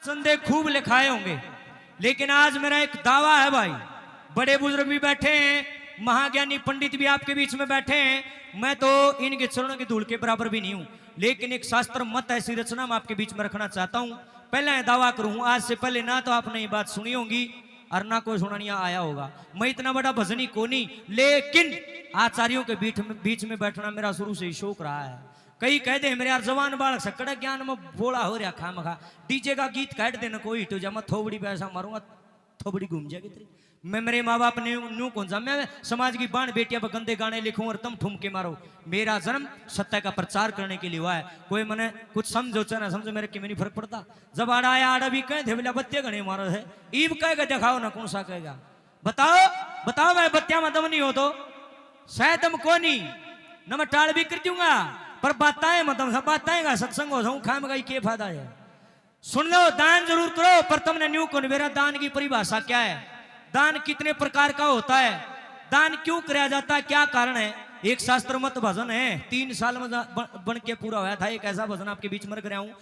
चंदे खूब लिखाए होंगे, लेकिन आज मेरा एक दावा है भाई, बड़े बुजुर्ग भी बैठे हैं, महाज्ञानी पंडित भी आपके बीच में बैठे हैं, मैं तो इनके चरणों की धूल के बराबर भी नहीं हूं, लेकिन एक शास्त्र मत ऐसी रचना मैं आपके बीच में रखना चाहता हूं। पहले दावा करूं, आज से पहले ना तो आपने ये बात सुनी होगी और ना कोई सुनानिया आया होगा। मैं इतना बड़ा भजनी को नहीं, लेकिन आचार्यों के बीच में बैठना मेरा शुरू से ही शौक रहा है। कई कह दे मेरे यार जवान बालक सकड़ा ज्ञान में बोला हो रहा खा मखा, डीजे का गीत काट देना कोई हिट हो जा, मैं थोबड़ी पैसा मारूंगा, थोबड़ी घूम जाएगी तेरी। मैं मेरे माँ बाप ने न्यू कौन सा, मैं समाज की बाण बेटिया पर गंदे गाने लिखूं और तुम ठुमके मारो। मेरा जन्म सत्य का प्रचार करने के लिए हुआ है। कोई मैंने कुछ समझो चाहे ना समझो, मेरे की नहीं फर्क पड़ता। जब आड़ा आया आड़ा भी कहे थे बोला बत्तियां गणे मारो है, ईब कहेगा दिखाओ ना, कौन सा कहेगा बताओ बताओ। मैं बत्तियां में दम नहीं हो तो शायद दम को नहीं न, मैं टाल भी कर दूंगा, पर बताए मतलब सब बताएगा सत्संग हो जाऊं खाम का क्या फायदा है। सुन लो, दान जरूर करो, पर तुमने न्यू कौन, मेरा दान की परिभाषा क्या है, दान कितने प्रकार का होता है, दान क्यों कराया जाता है, क्या कारण है। एक शास्त्र मत भजन है, 3 साल में बन के पूरा हुआ था। एक ऐसा भजन आपके बीच में रख रहा हूं,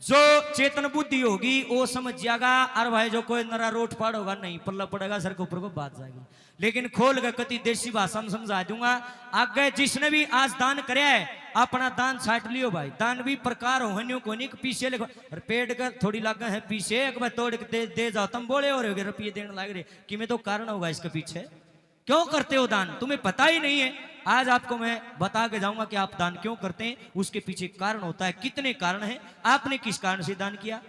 जो चेतन बुद्धि होगी वो समझ जाएगा, और भाई जो कोई नरा रोट पाड़ होगा नहीं पल्ला पड़ेगा, सर के ऊपर को बात जाएगी। लेकिन खोल कर कति देसी भाषा में समझा दूंगा। आगे जिसने भी आज दान कराया है, अपना दान छाट लियो भाई। दान भी प्रकार हो न्यू को नहीं, पीछे लिखो पेट का थोड़ी लाग है पीछे, एक बार तोड़ के दे जाओ, तुम बोले हो रहे रुपये देने लग रहे कि मैं तो कारण होगा इसके पीछे। क्यों करते हो दान, तुम्हें पता ही नहीं है। आज आपको मैं बता के जाऊंगा कि आप दान क्यों करते हैं, उसके पीछे कारण होता है। कितने कारण हैं, आपने किस कारण से दान किया,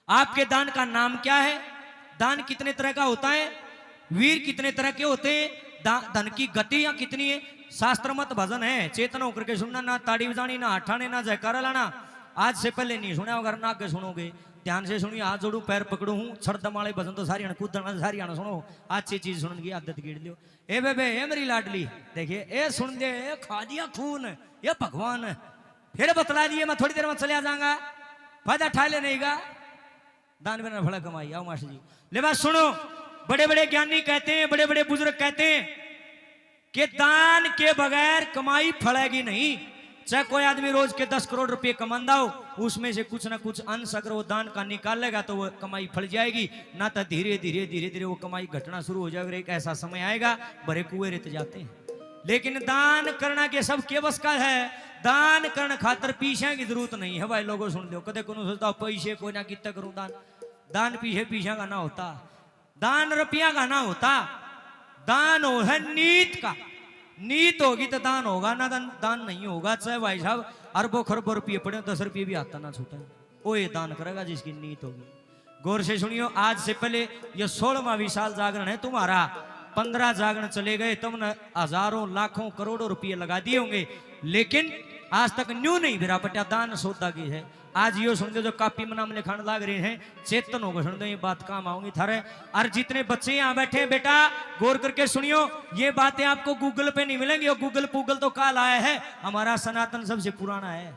आपके दान का नाम क्या है, दान कितने तरह का होता है, वीर कितने तरह के होते हैं, धन की गति या कितनी है। शास्त्र मत भजन है, चेतन होकर के सुनना, ना ताड़ी बजानी, ना हठाने, ना जयकारा लाना। आज से पहले नहीं सुना, अगर ना आगे सुनोगे ध्यान से सुनिए, हाथ जोड़ू पैर पकड़ू हूँ, छड़ माले भजन तो सारी कूदना सारी सुनो, अच्छी चीज सुनने की आदत गिर लियो। ए बेबे ए मेरी लाडली, देखिए ए सुन दे, ए खा दिया खून, ये भगवान फिर बतला दिए, मैं थोड़ी देर में चले जाऊंगा, फायदा ठा ले नहीं का, दान बिना भला कमाई। आओ मास्टर जी, ले बात सुनो, बड़े बड़े ज्ञानी कहते हैं, बड़े बड़े बुजुर्ग कहते हैं कि दान के बगैर कमाई फलेगी नहीं। चाहे कोई आदमी रोज के 10 करोड़ रुपए कमांदा हो, उसमें से कुछ ना कुछ अंश अगर वो दान का निकालेगा तो वो कमाई फल जाएगी, ना तो धीरे धीरे धीरे धीरे वो कमाई घटना शुरू हो जाएगा। एक ऐसा समय आएगा बड़े कुएं रित जाते हैं। लेकिन दान करना के सब के बस का है, दान करने खातर पीछे की जरूरत नहीं है भाई। लोगों सुन लो, कदे को सोचता पैसे कोई ना कितना करूं दान, दान पीछे पीछे का ना होता, दान रुपया का ना होता, दान हो है नीत का। नीत होगी तो दान होगा, ना दान नहीं होगा। चाहे भाई साहब अरबों खरबों रुपये पड़े, 10 रुपये भी आता ना छूटे, वो ये दान करेगा जिसकी नीत होगी। गौर से सुनियो, आज से पहले ये 16वां विशाल जागरण है तुम्हारा, 15 जागरण चले गए, तुमने हजारों लाखों करोड़ों रुपये लगा दिए होंगे, लेकिन आज तक न्यू नहीं भिरा पटिया दान सौदा की है। आज यो सुन दो, जो कापी में नाम लिखाने लग रहे हैं, चेतन होगा सुन दो, ये बात काम आऊंगी थारे। और जितने बच्चे यहाँ बैठे हैं बेटा, गौर करके सुनियो, ये बातें आपको गूगल पे नहीं मिलेंगी, और गूगल पूगल तो काल आया है, हमारा सनातन सबसे पुराना है।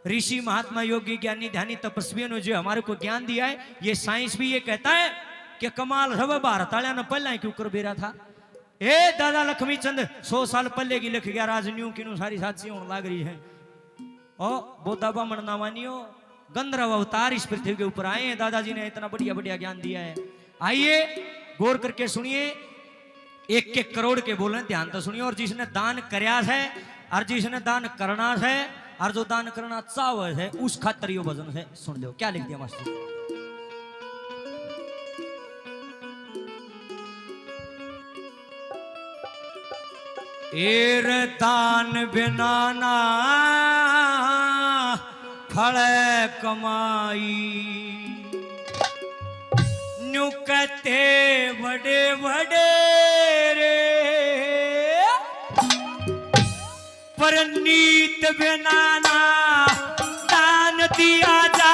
ऋषि महात्मा योगी ज्ञानी ध्यानी तपस्वियों ने जो हमारे को ज्ञान दिया है, ये साइंस भी ये कहता है कि कमाल रव भारत वाले ने पहला क्यों कर बेरा था। ए दादा लक्ष्मी चंद 100 साल पहले की लिख गया, राज न्यू की सारी साथी होने लग रही है। ओ बोधा बामण नामानियो गंधर्व अवतार इस पृथ्वी के ऊपर आए हैं, दादाजी ने इतना बढ़िया बढ़िया ज्ञान दिया है। आइए गौर करके सुनिए, 1-1 करोड़ के बोल रहे हैं, ध्यान तो सुनिए। और जिसने दान करया है और जिसने दान करना है और जो दान करना चाव है, उस खातर यो भजन है। सुन लो क्या लिख दिया मास्टर, एर दान बिना ना फल कमाई, न्यू कहते बड़े बड़े रे, पर नीत बिना ना दान दिया जा,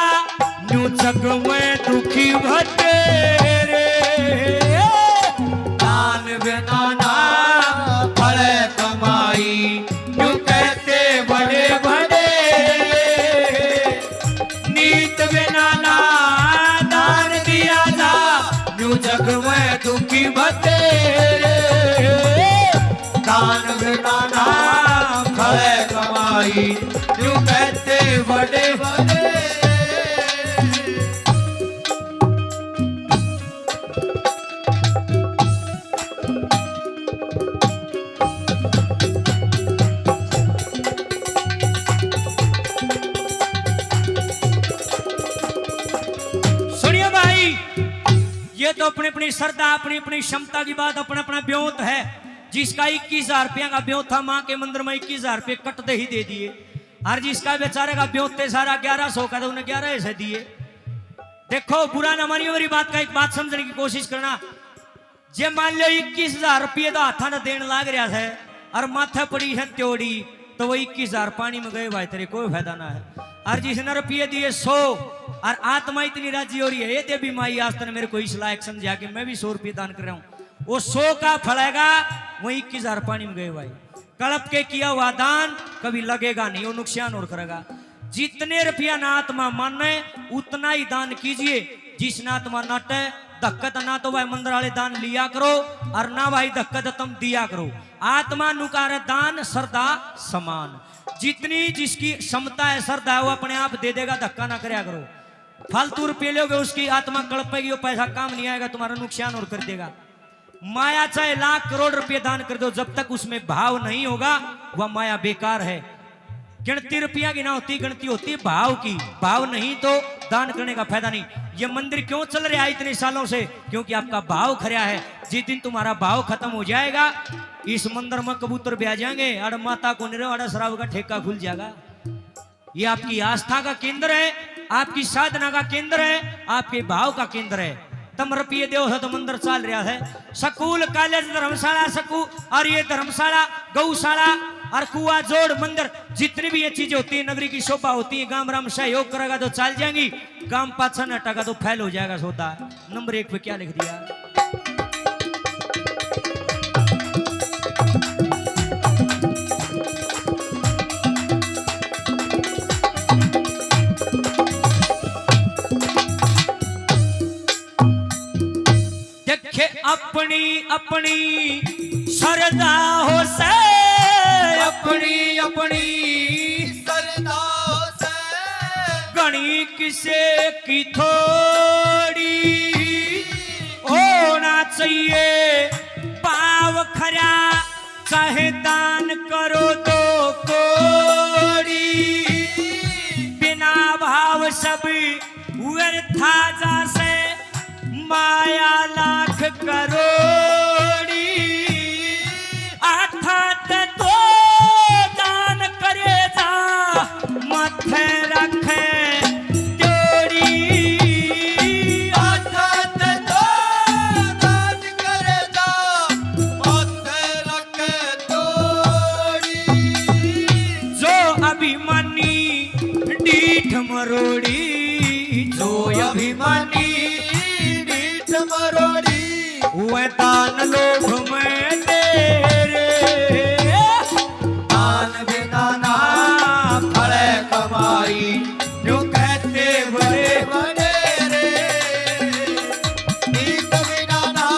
न्यू जग में दुखी भटे रे, दान बिना ना फल कमाई, न्यू कहते बड़े बड़े, नीत बिना ना दान दिया जा, न्यू जग में दुखी भटे रे, दान बिना ना फल कमाई, न्यू कहते बड़े बड़े। ये तो अपनी अपनी श्रद्धा अपनी अपनी क्षमता की बात अपना अपना ब्योत है। जिसका 21,000 रुपया का ब्योत था माँ के मंदिर में 21,000 रुपये कटते ही दे दिए। और जिसका बेचारे का ब्योत थे सारा 1100 का, तो उन्हें 11 ऐसे दिए। देखो बुरा ना मानियो मेरी बात का, एक बात समझने की कोशिश करना। जे मान लो 21,000 रुपये तो हाथा ना देने लाग रहा है और माथा पड़ी है त्योड़ी, तो वो 21,000 पानी में गए भाई, तेरे कोई फायदा ना है। और जिसने रुपये दिए 100 और आत्मा इतनी राजी हो रही है, ये देवी माई आज तक मेरे को इस लायक समझा कि मैं भी 100 रुपये दान कर रहा हूँ, वो 100 का फलेगा, वो 21,000 पानी में गए भाई। कड़प के किया हुआ दान कभी लगेगा नहीं, वो नुकसान और करेगा। जितने रुपया ना आत्मा माने उतना ही दान कीजिए। जिस ना आत्मा नाटे धक्कत ना तो भाई मंदिर वाले दान लिया करो और ना भाई धक्कत तुम दिया करो। आत्मा नुकार दान श्रद्धा समान, जितनी जिसकी क्षमता है श्रद्धा है वो अपने आप दे देगा, धक्का ना करया करो। फालतू रुपये लोगे उसकी आत्मा कड़पेगी, वो पैसा काम नहीं आएगा, तुम्हारा नुकसान और कर देगा। माया चाहे लाख करोड़ रुपये दान कर दो, जब तक उसमें भाव नहीं होगा वह माया बेकार है। गिनती रुपया की ना होती, गिनती होती भाव की। भाव नहीं तो दान करने का फायदा नहीं। ये मंदिर क्यों चल रहा है इतने सालों से? क्योंकि आपका भाव खरा है। जिस दिन तुम्हारा भाव खत्म हो जाएगा, इस मंदिर में कबूतर भी आ जाएंगे, अड़ माता को निरो अड़ शराब का ठेका खुल जाएगा। ये आपकी आस्था का केंद्र है, आपकी साधना का केंद्र है, आपके भाव का केंद्र है। तम रुपये दो तो मंदिर चल रहा है। स्कूल कॉलेज धर्मशाला सकू और ये धर्मशाला गौशाला और कुआ जोड़ मंदिर, जितनी भी ये चीजें होती है नगरी की शोभा होती है। गांव राम सहयोग करेगा तो चल जाएंगी, गांव पाछा हटेगा तो फैल हो जाएगा सौदा। नंबर 1 पे क्या लिख दिया? देखे अपनी अपनी श्रद्धा हो से, अपनी अपनी श्रद्धा से गणी किसे की थोड़ी होना चाहिए। पाव खरा चाहे दान करो तो कोड़ी, बिना भाव सब व्यर्था जासे माया लाख करोड़ी। अर्थात तो दान करे जा माथे रखे जोड़ी। अर्थात तो दान करे जा माथे रखे जोड़ी। जो अभिमानी डीठ मरोड़ी, जो अभिमानी डीठ मरोड़ी, वह दान लोभ में तेरे, दान बिना ना फले कमाई, जो कहते बड़े बड़े नीत बिना ना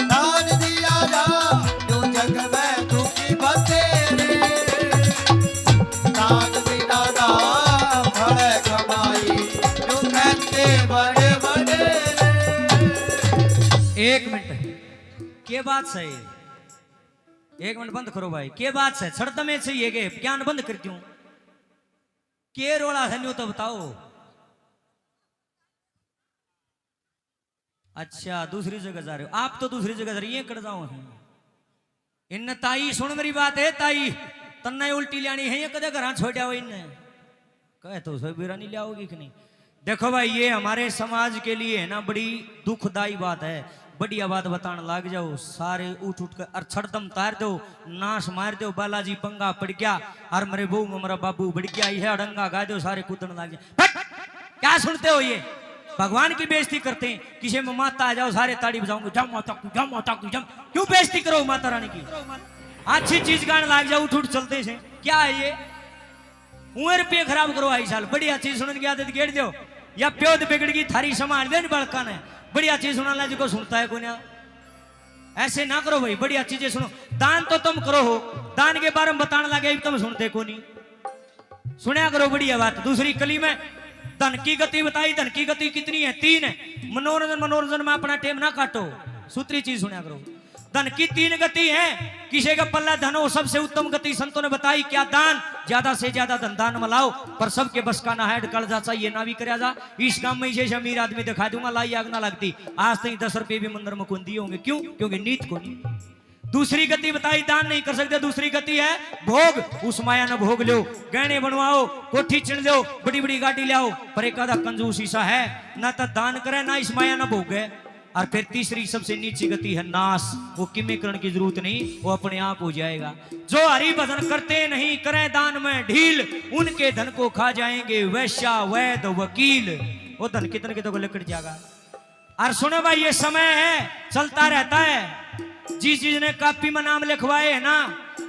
दान दिया जा, जो जग में दुखी बतेरे। दान बिना ना फले कमाई, जो कहते बड़े बड़े। 1 मिनट के बात सही, 1 मिनट बंद करो भाई। के बात है छड़ में चाहिए के ज्ञान बंद करती हूँ के रोड़ा है न्यू तो बताओ। अच्छा दूसरी जगह जा रहे हो आप, तो दूसरी जगह जा रही है कर जाओ। इन ताई सुन मेरी बात है, ताई तन्ना उल्टी लानी है, ये कदे घर छोड़ा हो इनने कहे तो सब बेरा नहीं लाओगी कि नहीं। देखो भाई ये हमारे समाज के लिए है ना बड़ी दुखदाई बात है। बढ़िया बात बताने लग जाओ, सारे उठ उठ कर और छड़दम तार दो, नाश मार दो, बालाजी पंगा पड़ गया और मेरे बहू मेरा बाबू बढ़ गया, यह अड़ंगा गा दो, सारे कूदने लग जाए। क्या सुनते हो? ये भगवान की बेइज्जती करते हैं। किसी में माता आ जाओ सारे ताड़ी बजाऊंगे, जम माता की जम माता की जम। क्यों बेइज्जती करो माता रानी की? अच्छी चीज गाने लग जाओ, उठ उठ चलते से। क्या है ये? उम्र पे खराब करो आई साल। बढ़िया चीज सुनने की आदत गेड़ दो, या प्योद बिगड़ गई थारी समाज दे बड़का ने। बढ़िया चीज सुना जी को सुनता है कोई ना, ऐसे ना करो भाई। बढ़िया चीजें सुनो। दान तो तुम करो हो, दान के बारे में बताने लगे तुम सुनते को नहीं। सुना करो बढ़िया बात। दूसरी कली में धन की गति बताई, धन की गति कितनी है? 3 है। मनोरंजन मनोरंजन में अपना टाइम ना काटो, सूत्री चीज सुना करो। धन की 3 गति है, किसी का पल्ला धन हो सबसे उत्तम गति संतों ने बताई क्या दान, ज्यादा से ज्यादा धन दान मलाओ, पर सबके बस का ना है कल जा चाहिए ना भी करे जा। इस काम में जैसे अमीर आदमी दिखा दूंगा लाई आग ना लगती, आज तक 10 रुपये भी मंदिर में कौन दिए होंगे, क्यों? क्योंकि नीत को नहीं। दूसरी गति बताई दान नहीं कर सकते, दूसरी गति है भोग, उस माया न भोग लो, गहने बनवाओ, कोठी चिन लो, बड़ी बड़ी गाड़ी लाओ, पर एक आधा कंजूस ईसा है ना तो दान करे ना इस माया न भोग है। और फिर तीसरी सबसे नीची गति है नाश, वो किमे करने की जरूरत नहीं, वो अपने आप हो जाएगा। जो हरि भजन करते नहीं करें दान में ढील, उनके धन को खा जाएंगे वैश्या वैद वकील। वो धन कितने के तो लकड़ जाएगा। और सुनो भाई ये समय है चलता रहता है, जिस चीज ने कापी में नाम लिखवाए है ना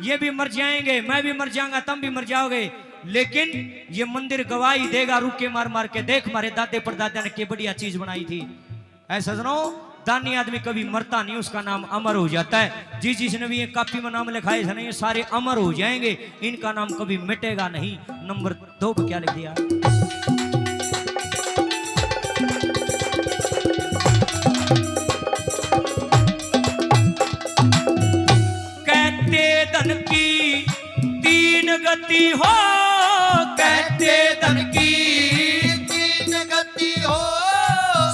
ये भी मर जाएंगे, मैं भी मर जाऊंगा, तुम भी मर जाओगे, लेकिन ये मंदिर गवाही देगा रुके मार मार के, देख हमारे दादे परदादा ने क्या बढ़िया चीज बनाई थी। ऐसा सुनो दानी आदमी कभी मरता नहीं, उसका नाम अमर हो जाता है। जिसने भी ये कापी में नाम लिखाए थे ना ये सारे अमर हो जाएंगे, इनका नाम कभी मिटेगा नहीं। नंबर 2 पे क्या लिख दिया? कहते धन की 3 गति हो, कहते धन की 3 गति हो,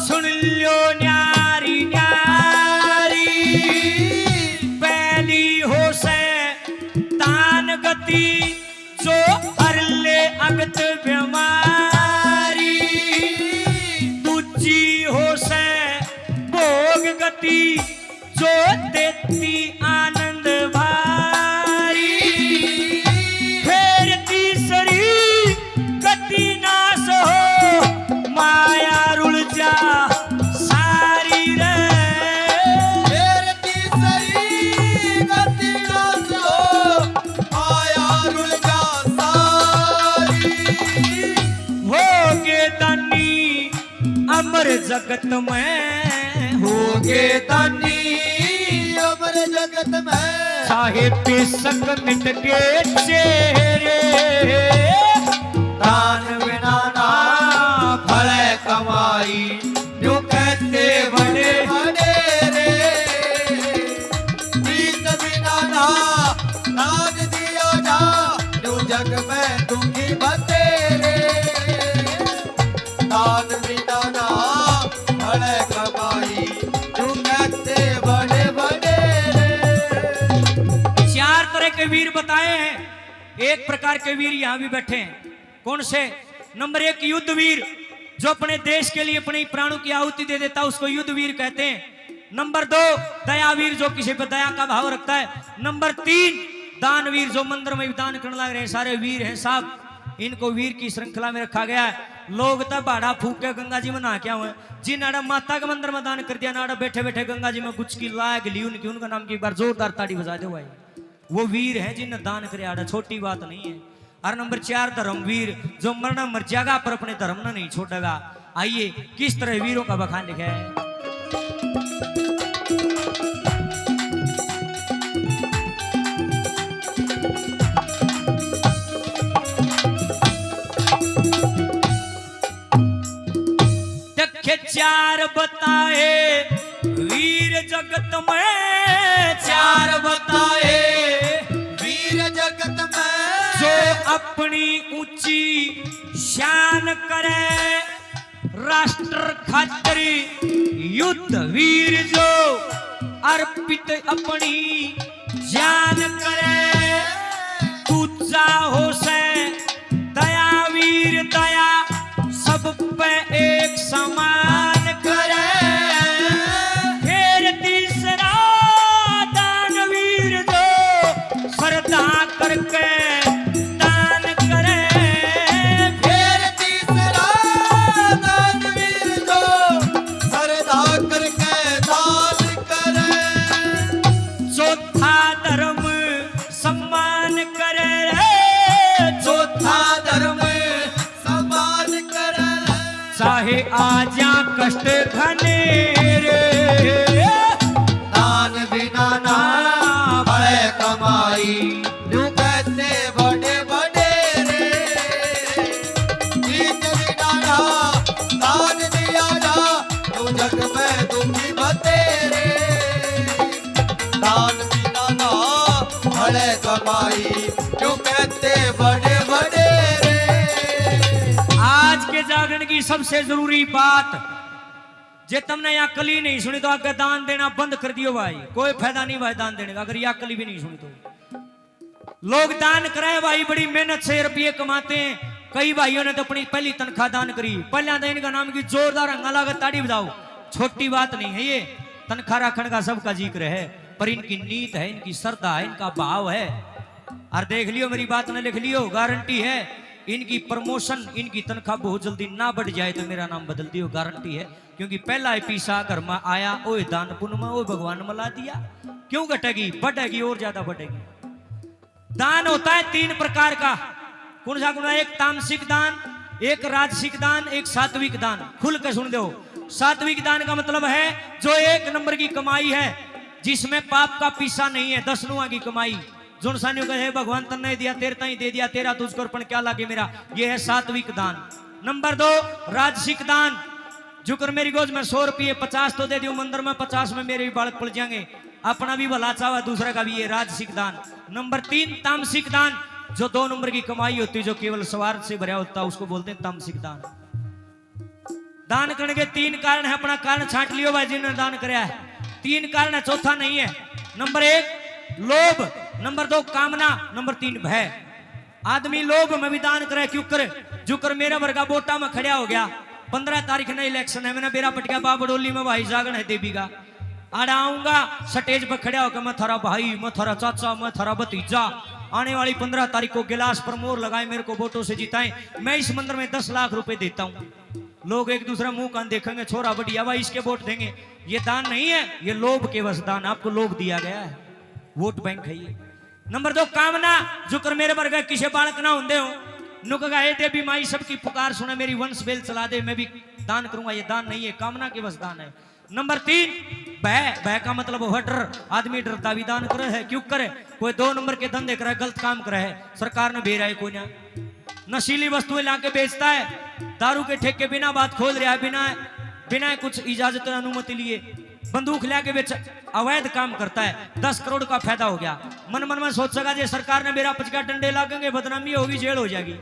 सुन लो न्यारी न्यारी, पहली हो से तान गति जो हर ले अगत बीमारी, दूजी हो से भोग गति जो देती आनंद भारी, फिर तीसरी गति नाश हो माया रुल जा सारी रे, फिर तीसरी गति नाश हो माया रुल जा सारी, होगे दानी अमर जगत में, होगे दानी अमर जगत में, चाहे बेशक मिट के चेहरे, दान बिना ना फल कमाई, जो कहते बड़े बड़े नीत बिना ना दान दिया जा, जो जग में दुखी बतेरे, दान बिना ना फल कमाई, जो कहते बड़े बड़े। 4 तरह के वीर बताए हैं, एक प्रकार के वीर यहाँ भी बैठे हैं। कौन से? नंबर 1 युद्ध वीर, जो अपने देश के लिए अपने प्राणों की आहुति दे देता है उसको युद्ध वीर कहते हैं। नंबर 2 दयावीर, जो किसी पर दया का भाव रखता है। नंबर 3 दानवीर, जो मंदिर में दान करने लग रहे हैं, सारे वीर हैं साहब, इनको वीर की श्रृंखला में रखा गया है। लोग तो बाड़ा फूक के गंगा जी में नहा के हुए, जिन आड़ा माता के मंदिर में दान कर दिया ना बैठे बैठे गंगा जी में कुछ की लाग ली उनकी, उनका नाम की एक बार जोरदार ताड़ी बजा दो भाई, वो वीर है जिन्हें दान करे आड़ा, छोटी बात नहीं है। और नंबर 4 धर्मवीर, जो मरना मर जाएगा पर अपने धर्म न नहीं छोड़ेगा। आइए किस तरह वीरों का बखान लिखा है। देखे 4 बताए वीर जगत में, 4 बताए वीर जगत में, जो अपनी ऊंची शान करे, राष्ट्र खातिर युद्ध वीर जो अर्पित अपनी जान करे, दूजा हो से दया वीर, दया सब पे एक समान करे, फिर तीसरा दानवीर जो श्रद्धा करके दान करे, फिर तीसरा दानवीर जो श्रद्धा करके दान करे, चौथा धर्म सम्मान करे, चौथा धर्म सम्मान करे, चाहे आजा कष्ट घनेरे, दान बिना ना फल कमाई, जो कहते बड़े बड़े रे, नीत बिना ना दान दिया जा, जो जग में दुखी बतेरे, कमाई क्यों कहते बड़े वडेरे। आज के जागरण की सबसे जरूरी बात, जे तुमने या कली नहीं सुनी तो आगे दान देना बंद कर दियो भाई, कोई फायदा नहीं भाई दान देने का, अगर या कली भी नहीं सुनी तो। लोग दान कराए भाई, बड़ी मेहनत से रुपये कमाते हैं। कई भाइयों ने तो अपनी पहली तनख्वाह दान करी, पहला दिन का नाम की जोरदार हंगा लागत ताड़ी बजाओ, छोटी बात नहीं है ये। तनख्वाह रखने का सबका जिक्र है, पर इनकी नीयत है, इनकी श्रद्धा है, इनका भाव है। और देख लियो मेरी बात ने लिख लियो, गारंटी है इनकी प्रमोशन, इनकी तनख्वाह बहुत जल्दी ना बढ़ जाए तो मेरा नाम बदल दियो, गारंटी है। क्योंकि पहला पैसा घर में आया, ओ दान पुण्य में, ओ भगवान मला दिया, क्यों घटेगी, बढ़ेगी और ज्यादा बढ़ेगी। दान होता है 3 प्रकार का, कौन सा कौन? एक तामसिक दान, एक राजसिक दान, एक सात्विक दान। खुल के सुन दो, सात्विक दान का मतलब है जो 1 नंबर की कमाई है, जिसमें पाप का पीसा नहीं है, 10 नुआ की कमाई। जो सानियों कहे भगवान तन्ने दिया, तेरे ताई दे दिया, तेरा तुझको अर्पण क्या लागे मेरा, यह है सात्विक दान। नंबर 2 राजसिक दान, जो कर मेरी गोज में 100 रुपये 50 तो दे दियो, मंदिर में 50 में मेरे भी बालक पड़ जाएंगे, अपना भी भला चावा दूसरा का भी, ये राजसिक दान। नंबर 3 तामसिक दान, जो 2 नंबर की कमाई होती है, जो केवल स्वार्थ से भरा होता है, उसको बोलते हैं तामसिक दान। दान करने के 3 कारण है, अपना कारण छांट लियो भाई जिन्होंने दान कराया है। 3 कारण है, चौथा नहीं है। नंबर 1 लोभ, नंबर 2 कामना, नंबर 3 भय। आदमी लोभ में भी दान करे, क्यों करे? जो कर मेरा वर्गा बोटा में खड़ा हो गया, 15 तारीख ना इलेक्शन है, मैंने बेरा पटिया बाबडोली में भाई जागरण है देवी का, आड़ा आऊंगा स्टेज पर खड़ा होकर, मैं थारा भाई, मैं थारा चाचा, मैं थारा भतीजा, आने वाली 15 तारीख को गिलास पर मोर लगाए, मेरे को वोटों से जिताएं, मैं इस मंदिर में 10 लाख रुपए देता हूं। लोग एक दूसरा मुंह कान देखेंगे, छोरा बढ़िया भाई इसके वोट देंगे। ये दान नहीं है, ये लोभ के बस दान, आपको लोभ दिया गया है, वोट बैंक है ये। नंबर 2 कामना, जो कर मेरे वर्ग किसी बालक ना होंगे हो, नुकगा हे देवी माई सबकी पुकार सुने, मेरी वंश बेल चला दे, मैं भी दान करूंगा, ये दान नहीं है, कामना के बस दान है। नंबर 3 भय, भय का मतलब हो डर, आदमी डरता भी दान करे है, क्यों करे? कोई 2 नंबर के धंधे करे, गलत काम करे है, सरकार ने भेजा है, कोई ना नशीली वस्तुएं लाके बेचता है, दारू के ठेके बिना बात खोल रहा है, बिना कुछ इजाजत अनुमति लिए बंदूक लाके बेच, अवैध काम करता है, 10 करोड़ का फायदा हो गया। मन मन में सोच सका जे सरकार ने मेरा 50 डंडे लागेंगे, बदनामी होगी, जेल हो जाएगी।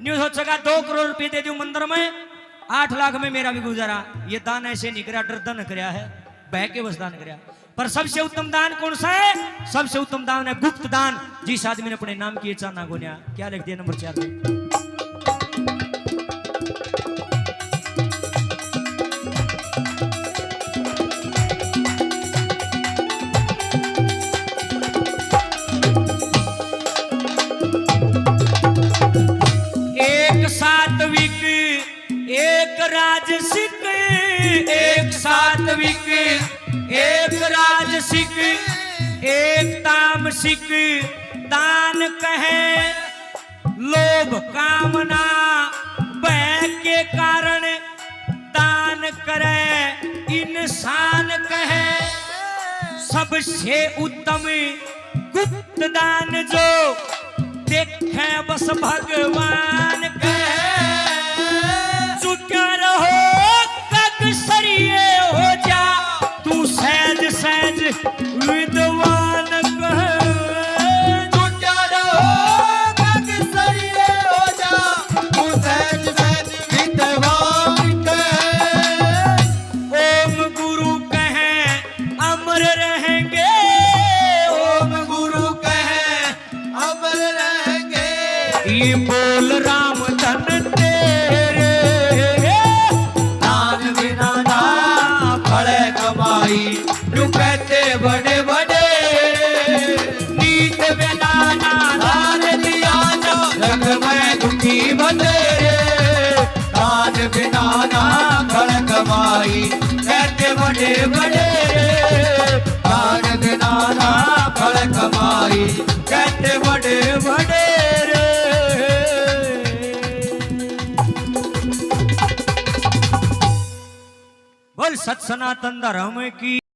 न्यू सोच सका 2 करोड़ रुपए दे दूं मंदिर में, 8 लाख में मेरा भी गुजारा। ये दान ऐसे नहीं कराया, डर दान कराया है, बह के बस दान कराया। पर सबसे उत्तम दान कौन सा है? सबसे उत्तम दान है गुप्त दान, जिस आदमी ने अपने नाम किए चाना गोनिया। क्या लिख दिया नंबर 4 में? एक सात्विक, एक राजसिक, एक सात्विक, एक राजसिक, एक तामसिक दान कहे। लोभ कामना भय के कारण दान करे इंसान कहे। सबसे उत्तम गुप्त दान जो देखे बस भगवान कहे। चुका रहो कगसरिये हो जा, तू सहज सहज विद्वान कहे। चुका रहो कगसरिये हो जा, तू सहज सहज विद्वान कहे। ओम गुरु कहे अमर रहेंगे, ओम गुरु कहे अमर रहेंगे। ये बोल राम धन तेरे, दान बिना ना फले कमाई, जो कहते बड़े बड़े। नीत बिना ना दान दिया जो जग में दुखी बतेरे। दान बिना ना फल कमाई, कहते बड़े बड़े। दान बिना ना फल कमाई, कहते बड़े बड़े। बोल सत सनातन धर्म की।